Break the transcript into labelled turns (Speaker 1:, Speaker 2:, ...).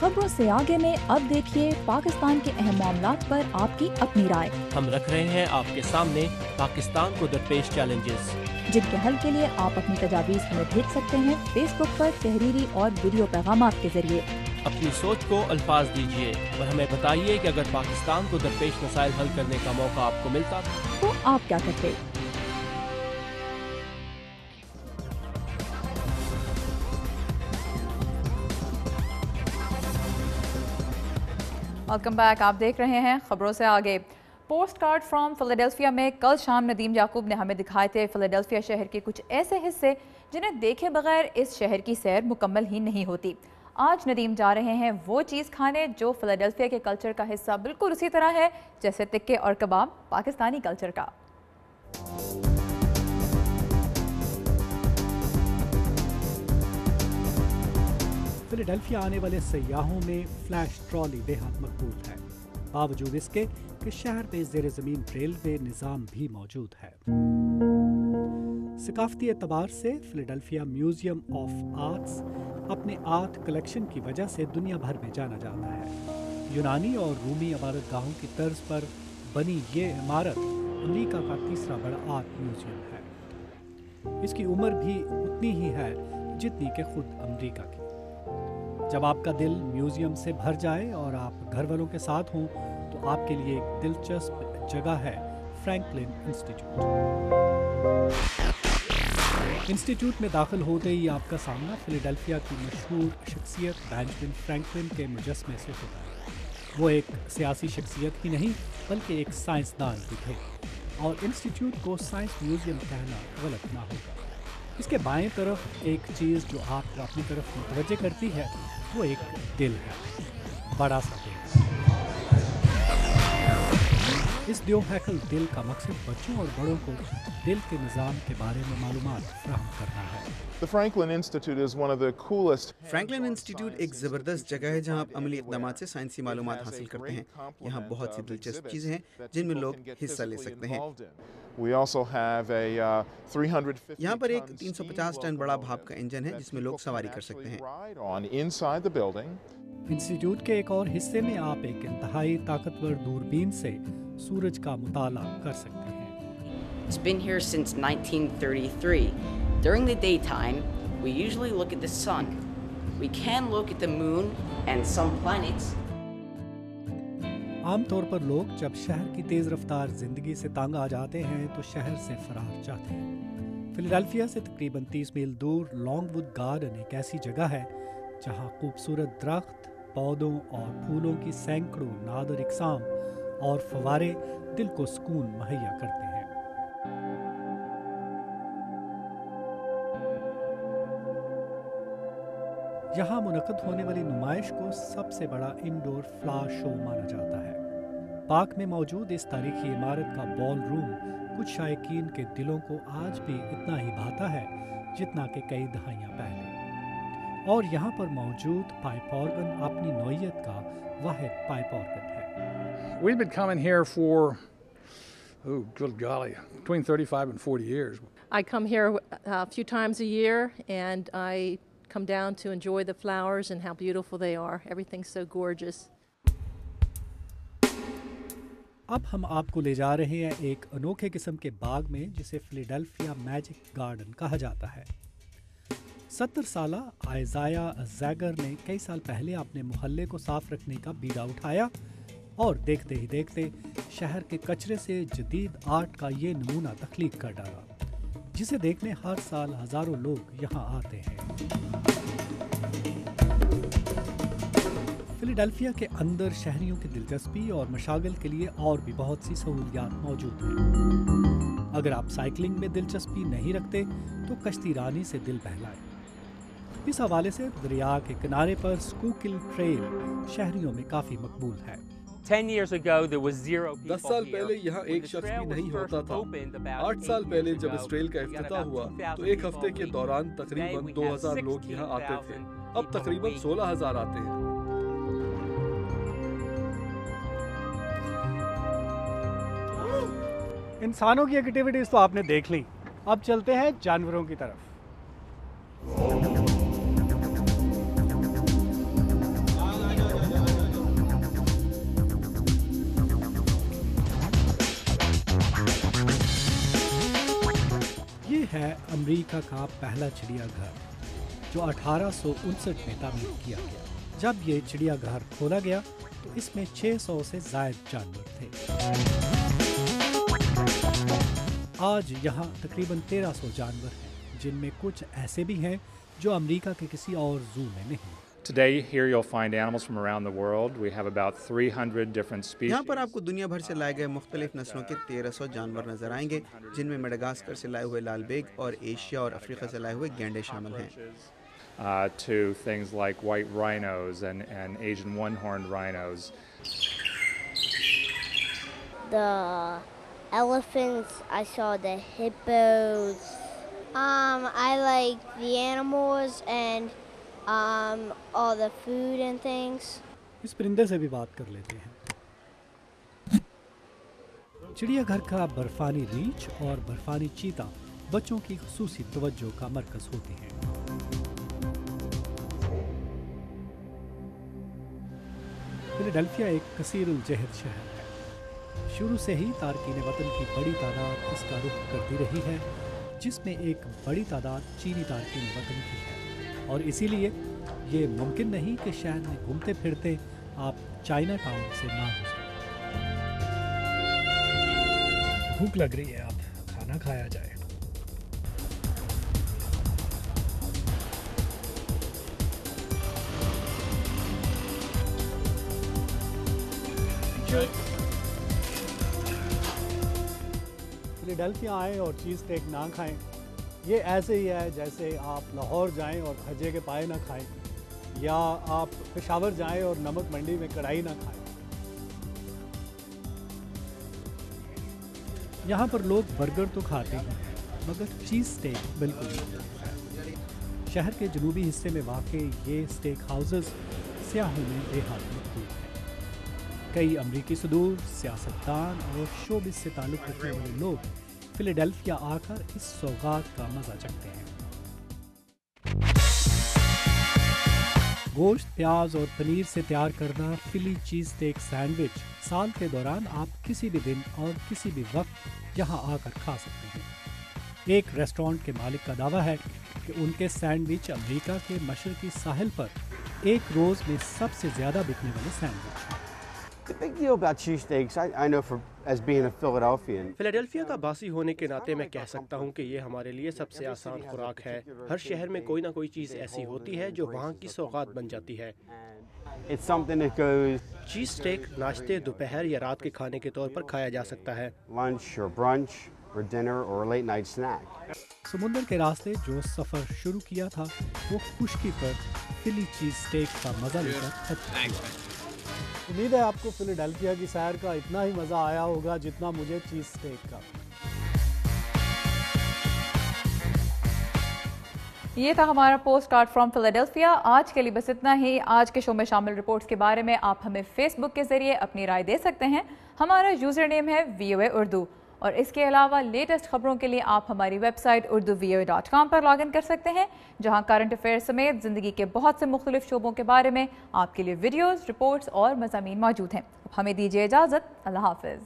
Speaker 1: खबरों से आगे में अब देखिए पाकिस्तान के अहम मामलात पर आपकी अपनी राय।
Speaker 2: हम रख रहे हैं आपके सामने पाकिस्तान को दरपेश चैलेंजेस,
Speaker 1: जिनके हल के लिए आप अपनी तजावीज़ हमें भेज सकते हैं फेसबुक पर तहरीरी और वीडियो पैगामात के जरिए।
Speaker 2: अपनी सोच को अल्फाज दीजिए और हमें बताइए कि अगर पाकिस्तान को दरपेश मसाइल हल करने का मौका आपको मिलता
Speaker 1: तो आप क्या करते। वेलकम बैक, आप देख रहे हैं खबरों से आगे। पोस्ट कार्ड फ्रॉम फिलाडेल्फिया में कल शाम नदीम याकूब ने हमें दिखाए थे फिलाडेल्फिया शहर के कुछ ऐसे हिस्से जिन्हें देखे बगैर इस शहर की सैर मुकम्मल ही नहीं होती। आज नदीम जा रहे हैं वो चीज़ खाने जो फिलाडेल्फिया के कल्चर का हिस्सा बिल्कुल उसी तरह है जैसे टिक्के और कबाब पाकिस्तानी कल्चर का।
Speaker 3: फिलाडेल्फिया आने वाले सयाहों में फ्लैश ट्रॉली बेहद मकबूल है, बावजूद इसके कि शहर में ज़ेर ज़मीन रेलवे निज़ाम भी मौजूद है। सकाफती एतबार से फिलाडेल्फिया म्यूजियम ऑफ आर्ट्स अपने आर्ट कलेक्शन की वजह से दुनिया भर में जाना जाता है। यूनानी और रूमी इमारतगाहों की तर्ज पर बनी ये इमारत अमेरिका का तीसरा बड़ा आर्ट म्यूजियम है। इसकी उम्र भी उतनी ही है जितनी कि खुद अमेरिका की। जब आपका दिल म्यूजियम से भर जाए और आप घर वालों के साथ हों तो आपके लिए एक दिलचस्प जगह है फ्रैंकलिन इंस्टीट्यूट में दाखिल होते ही आपका सामना फिलाडेल्फिया की मशहूर शख्सियत बेंजामिन फ्रैंकलिन के मुजस्मे से होता है। वो एक सियासी शख्सियत ही नहीं बल्कि एक साइंसदान भी थे और इंस्टीट्यूट को साइंस म्यूजियम कहना गलत ना होगा। इसके बाएं तरफ एक चीज़ जो आपको अपनी तरफ मुतवज्जे करती है वो एक दिल है, बड़ा सा दिल। इस हैकल दिल का मकसद बच्चों और बड़ों को दिल के निज़ाम के बारे में मालूमात फराहम करना है।
Speaker 4: फ्रैंकलिन इंस्टीट्यूट एक ज़बरदस्त जगह है जहां आप अमली इक़दामात से साइंसी मालूमात हासिल करते हैं। यहाँ बहुत सी दिलचस्प चीज़ें हैं जिनमें लोग हिस्सा ले सकते हैं। यहाँ पर एक 350 टन बड़ा भाप का इंजन है जिसमें लोग सवारी कर सकते हैं।
Speaker 3: इंस्टीट्यूट के एक और हिस्से में आप एक इंतहाई ताकतवर दूरबीन से सूरज का मुताला कर सकते हैं।
Speaker 5: It's been here since 1933. During the daytime, we usually look at the sun. We can look at the moon and some planets.
Speaker 3: आमतौर पर लोग जब शहर की तेज रफ्तार जिंदगी से तंग आ जाते हैं तो शहर से फरार चाहते हैं। फिलाडेल्फिया से तकरीबन 30 मील दूर लॉन्गवुड गार्डन एक ऐसी जगह है जहां खूबसूरत दरख्त, पौधों और फूलों की सैकड़ों नादर इकसाम और फवारे दिल को सुकून मुहैया करते हैं। यहाँ मुनक़द होने वाली नुमाइश को सबसे बड़ा इंडोर फ्लावर शो माना जाता है। पार्क में मौजूद इस तारीखी इमारत का बॉल रूम कुछ शायकीन के दिलों को आज भी इतना ही भाता है जितना कि कई दहाइयाँ पहले। और यहाँ पर मौजूद पाइप ऑर्गन अपनी नौइयत का वाहिद पाइप ऑर्गन है।
Speaker 6: We've been coming here for, good golly, between 35 and 40 years.
Speaker 7: I come here a few times a year and I come down to enjoy the flowers and how beautiful they are. Everything's so gorgeous.
Speaker 3: अब हम आपको ले जा रहे हैं एक अनोखे किस्म के बाग में जिसे फिलाडेल्फिया मैजिक गार्डन कहा जाता है। 70 साला आइज़ाया जैगर ने कई साल पहले अपने मोहल्ले को साफ रखने का बीड़ा उठाया और देखते ही देखते शहर के कचरे से जदीद आर्ट का ये नमूना तख्लीक कर डाला, जिसे देखने हर साल हजारों लोग यहाँ आते हैं। फिलाडेल्फिया के अंदर शहरियों की दिलचस्पी और मशागल के लिए और भी बहुत सी सहूलियात मौजूद हैं। अगर आप साइकिलिंग में दिलचस्पी नहीं रखते तो कश्ती रानी से दिल बहलाए। इस हवाले से दरिया के किनारे पर स्कूकिल ट्रेल शहरियों में काफ़ी मकबूल है।
Speaker 8: 10 साल पहले यहाँ एक शख्स भी नहीं होता था। 8 साल पहले जब इस ट्रेल का इफ्तिताह हुआ तो एक हफ्ते के दौरान तकरीबन 2000 लोग यहाँ आते थे। अब तकरीबन 16,000 आते हैं।
Speaker 3: इंसानों की एक्टिविटीज तो आपने देख ली, अब चलते हैं जानवरों की तरफ। अमेरिका का पहला चिड़ियाघर जो 1859 में तामीर किया गया। जब ये चिड़ियाघर खोला गया तो इसमें 600 से ज़ायद जानवर थे। आज यहाँ तकरीबन 1300 जानवर हैं, जिनमें कुछ ऐसे भी हैं जो अमेरिका के किसी और जू में नहीं।
Speaker 9: Today, here you'll find animals from around the world. We have about 300 different species.
Speaker 4: यहाँ पर आपको दुनिया भर से लाए गए मुख्तलिफ नस्लों के 1300 जानवर नजर आएंगे, जिनमें मेडागास्कर से लाए हुए लाल बेग और एशिया और अफ्रीका से लाए हुए गैंडे शामिल हैं।
Speaker 9: To things like white rhinos and Asian one-horned rhinos.
Speaker 10: The elephants, I saw the hippos. I like the animals and all the food and things.
Speaker 3: इस परिंदे से भी बात कर लेते हैं। चिड़ियाघर का बर्फानी रीछ और बर्फानी चीता बच्चों की खुसूसी तवज्जो का मरकज होते हैं। फिलाडेल्फिया एक कसीरुल-जहर शहर है। शुरू से ही तारकीन वतन की बड़ी तादाद इसका रुख करती रही है, जिसमें एक बड़ी तादाद चीनी तारकीन वतन की है, और इसीलिए ये मुमकिन नहीं कि शहर में घूमते फिरते आप चाइना टाउन से ना गुजरें। भूख लग रही है, आप खाना खाया जाए। फिलाडेल्फिया आएँ और चीज़ स्टेक ना खाएं, ये ऐसे ही है जैसे आप लाहौर जाएं और खजे के पाए ना खाएं, या आप पेशावर जाएं और नमक मंडी में कढ़ाई ना खाएं। यहाँ पर लोग बर्गर तो खाते हैं, मगर चीज़ स्टेक बिल्कुल नहीं। शहर के जनूबी हिस्से में वाक़ई ये स्टेक हाउसेस सियाहों में बेहद मकबूल हैं। कई अमरीकी सदूर, सियासतदान और शोबिस से ताल्लुक़ रखने वाले लोग फिलाडेल्फिया आकर इस सौगात का मजा चखते हैं। गोश्त, प्याज और पनीर से तैयार करना फिली चीज स्टेक सैंडविच साल के दौरान आप किसी भी दिन और किसी भी वक्त यहाँ आकर खा सकते हैं। एक रेस्टोरेंट के मालिक का दावा है कि उनके सैंडविच अमेरिका के मशरकी साहिल पर एक रोज में सबसे ज्यादा बिकने वाले सैंडविच हैं।
Speaker 11: The big deal about cheesesteaks, I know as being a Philadelphian.
Speaker 2: Philadelphia का बासी होने के नाते मैं कह सकता हूं कि ये हमारे लिए सबसे आसान खुराक है। हर शहर में कोई ना कोई चीज़ ऐसी होती है जो वहाँ की सौगात बन जाती है।
Speaker 11: It's something that goes
Speaker 2: cheese steak नाश्ते, दोपहर या रात के खाने के तौर पर खाया जा सकता है।
Speaker 11: lunch or brunch or dinner or a late night snack.
Speaker 3: समुंदर के रास्ते जो सफ़र शुरू किया था वो खुश्की पर फिली चीज स्टेक का मजा लेकर खत्म हुआ। उम्मीद है आपको फिलाडेल्फिया की सैर का इतना ही मज़ा आया होगा जितना मुझे चीज़ स्टेक का।
Speaker 1: ये था हमारा पोस्ट कार्ड फ्रॉम फिलाडेल्फिया। आज के लिए बस इतना ही। आज के शो में शामिल रिपोर्ट्स के बारे में आप हमें फेसबुक के जरिए अपनी राय दे सकते हैं। हमारा यूज़र नेम है VOA उर्दू, और इसके अलावा लेटेस्ट खबरों के लिए आप हमारी वेबसाइट urduvoa.com पर लॉगिन कर सकते हैं, जहां करंट अफेयर समेत ज़िंदगी के बहुत से मुख्तलिफ शोबों के बारे में आपके लिए वीडियोज़, रिपोर्ट्स और मज़ामीन मौजूद हैं। हमें दीजिए इजाज़त। अल्लाह हाफ़िज़।